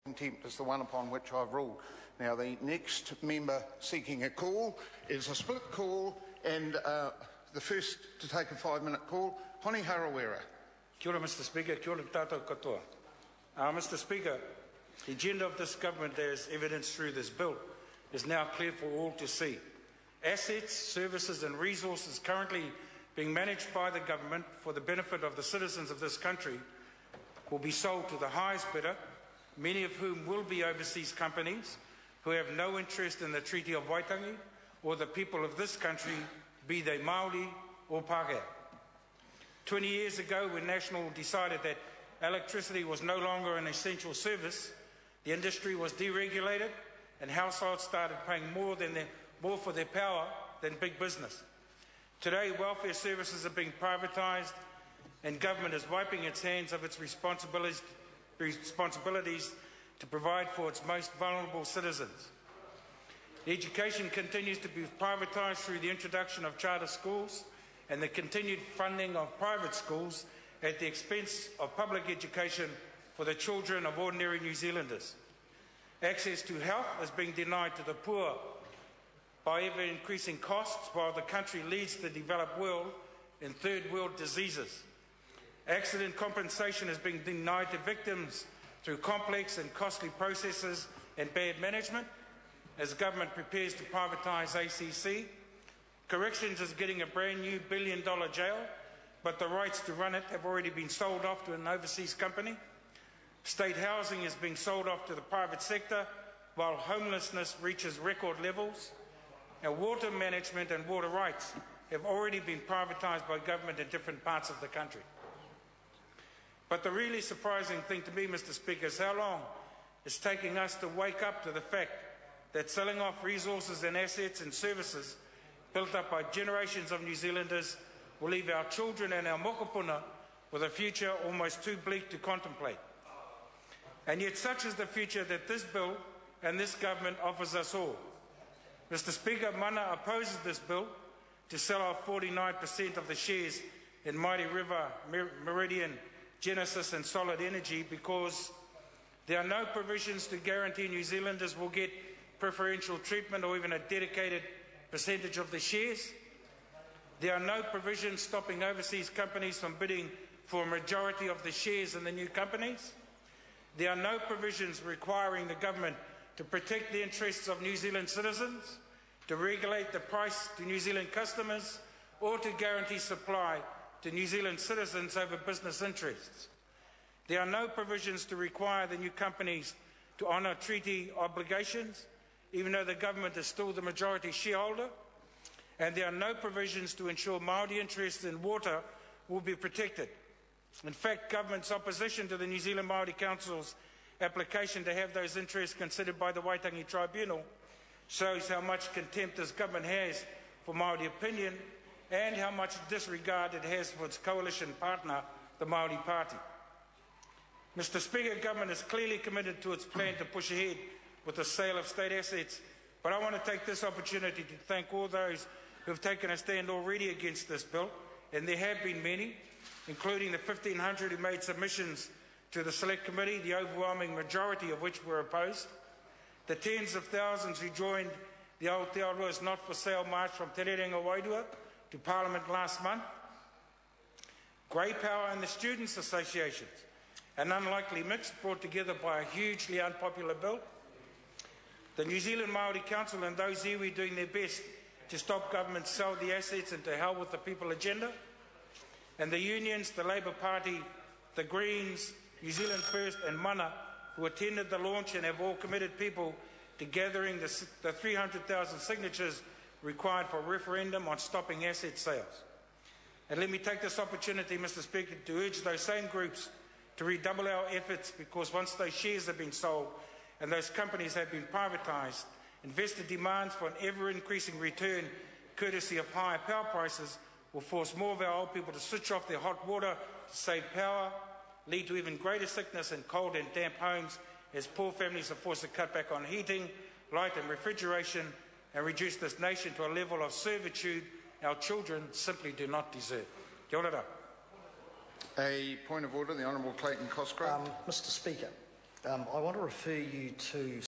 contempt is the one upon which I've ruled. Now, the next member seeking a call is a split call, and the first to take a 5-minute call, Honi Harawira. Kia ora, Mr. Speaker. Kia ora tātou katoa. Mr. Speaker, the agenda of this government, as evidenced through this bill, is now clear for all to see. Assets, services and resources currently being managed by the government for the benefit of the citizens of this country will be sold to the highest bidder, many of whom will be overseas companies who have no interest in the Treaty of Waitangi or the people of this country, be they Māori or Pākehā. 20 years ago, when National decided that electricity was no longer an essential service, the industry was deregulated and households started paying more for their power than big business. Today, welfare services are being privatised and government is wiping its hands of its responsibilities to provide for its most vulnerable citizens. Education continues to be privatised through the introduction of charter schools and the continued funding of private schools at the expense of public education for the children of ordinary New Zealanders. Access to health is being denied to the poor by ever-increasing costs, while the country leads the developed world in third world diseases. Accident compensation is being denied to victims through complex and costly processes and bad management as government prepares to privatise ACC. Corrections is getting a brand new $1 billion jail, but the rights to run it have already been sold off to an overseas company. State housing is being sold off to the private sector, while homelessness reaches record levels. And water management and water rights have already been privatised by government in different parts of the country. But the really surprising thing to me, Mr. Speaker, is how long it's taking us to wake up to the fact that selling off resources and assets and services built up by generations of New Zealanders will leave our children and our mokopuna with a future almost too bleak to contemplate. And yet such is the future that this bill and this government offers us all. Mr. Speaker, Mana opposes this bill to sell off 49% of the shares in Mighty River, Meridian, Genesis and Solid Energy because there are no provisions to guarantee New Zealanders will get preferential treatment or even a dedicated percentage of the shares. There are no provisions stopping overseas companies from bidding for a majority of the shares in the new companies. There are no provisions requiring the government to protect the interests of New Zealand citizens, to regulate the price to New Zealand customers, or to guarantee supply to New Zealand citizens over business interests. There are no provisions to require the new companies to honour treaty obligations, even though the government is still the majority shareholder. And there are no provisions to ensure Māori interests in water will be protected. In fact, government's opposition to the New Zealand Māori Council's application to have those interests considered by the Waitangi Tribunal shows how much contempt this government has for Māori opinion and how much disregard it has for its coalition partner, the Māori Party. Mr. Speaker, government is clearly committed to its plan to push ahead with the sale of state assets, but I want to take this opportunity to thank all those who have taken a stand already against this bill, and there have been many, including the 1,500 who made submissions to the Select Committee, the overwhelming majority of which were opposed, the tens of thousands who joined the Aotearoa's not-for-sale march from Te Rerenga Wairua to Parliament last month, Grey Power and the Students' Associations, an unlikely mix brought together by a hugely unpopular bill, the New Zealand Māori Council and those iwi doing their best to stop government sell the assets and to hell with the people agenda, and the unions, the Labour Party, the Greens, New Zealand First and Mana, who attended the launch and have all committed people to gathering the 300,000 signatures required for a referendum on stopping asset sales. And let me take this opportunity, Mr. Speaker, to urge those same groups to redouble our efforts, because once those shares have been sold and those companies have been privatised, investor demands for an ever-increasing return courtesy of higher power prices will force more of our old people to switch off their hot water to save power, lead to even greater sickness in cold and damp homes as poor families are forced to cut back on heating, light and refrigeration and reduce this nation to a level of servitude our children simply do not deserve. Kia ora. A point of order, the Honourable Clayton Cosgrove. Mr. Speaker, I want to refer you to